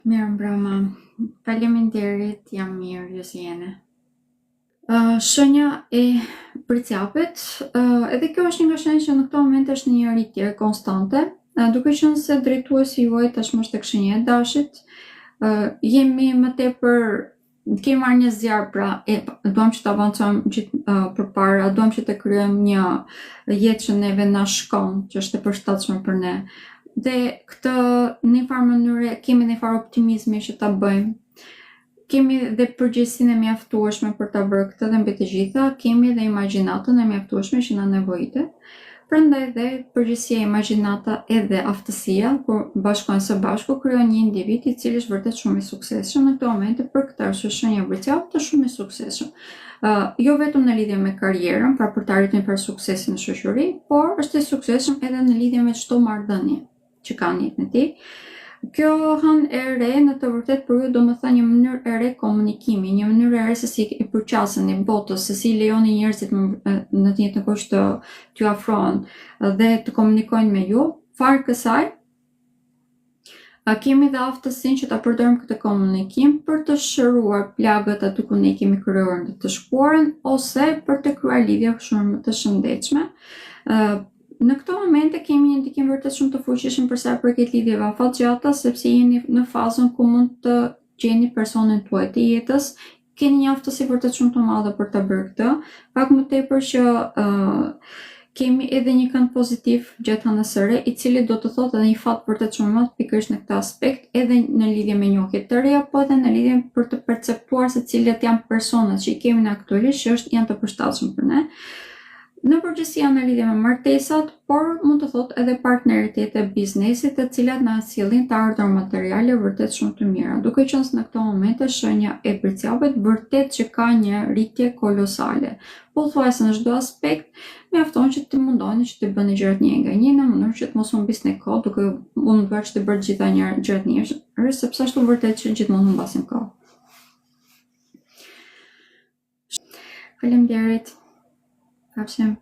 Mirë mbrëma, faleminderit, jam mirë, ju si jeni. Shenja e përcjapit, edhe kjo është një nga shenjat që në këto moment është një rritje konstante, duke qenë se drejtuesi juaj tashmë është tek shenja e dashit, jemi më tepër kemi marrë një zjarr, pra duam që të avancojmë gjithë përpara, duam që të kryejmë një jetë që neve na shkon, që është e përshtatshme për ne. Dhe këtë në një farë mënyre kemi një farë optimizmi që ta bëjmë. Kemi dhe përgjegjësinë e mjaftueshme për ta bërë këtë dhe mbi të gjitha, kemi dhe imagjinatën e mjaftueshme që na nevojitet. Prandaj dhe përgjegjësia, imagjinata edhe aftësia, kur bashkohen së bashku, krijojnë një individ i cili është vërtet shumë i suksesshëm në këtë moment, për këtë arsye shenja e përcjapit është shumë i suksesshëm. Jo vetëm në lidhje me karrierën, pra për të arritur një farë suksesi në shoqëri, por është i suksesshëm edhe në lidhje me çdo marrëdhënie që ka në jetën e tij. Kjo hënë e re në të vërtet për ju do më thënë një mënyrë e re komunikimi, një mënyrë e re se si i përqaseni botës, se si lejoni njerëzit në të njëjtën kohë të t'ju afrohen dhe të komunikojnë me ju. Farë kësaj, kemi dhe aftësinë që ta përdorim këtë komunikim për të shëruar plagët aty ku ne kemi krijuar të shkuarën, ose për të krijuar lidhje shumë të shëndetshme. Në këto momente kemi një ndikim vërtet shumë të fuqishëm për sa i përket lidhjeve afatgjata, sepse jeni në fazën ku mund të gjeni personin tuaj të jetës, keni një aftësi vërtet shumë të madhe për ta bërë këtë, pak më tepër që kemi edhe një kënd pozitiv gjatë hënës së re, i cili do të thotë edhe një fat vërtet shumë madh pikërisht në këtë aspekt, edhe në lidhje me njohje të reja, po edhe në lidhje për të perceptuar se cilat janë personat që i kemi në aktualisht që janë të përshtatshëm për ne. Në përgjithësi janë në lidhje me martesat, por mund të thotë edhe partneritete biznesit, të cilat na sjellin të ardhur materiale vërtet shumë të mira. Duke qenë se në këto momente shenja e përcjapit vërtet që ka një rritje kolosale. Pothuajse në çdo aspekt, mjafton që të mundoni që të bëni gjërat një nga një në mënyrë që të mos humbisni kohë, duke munduar që të bëni gjitha gjërat njëherë, sepse ashtu vërtet që gjithmonë humbasim kohë. Faleminderit. Pafshim.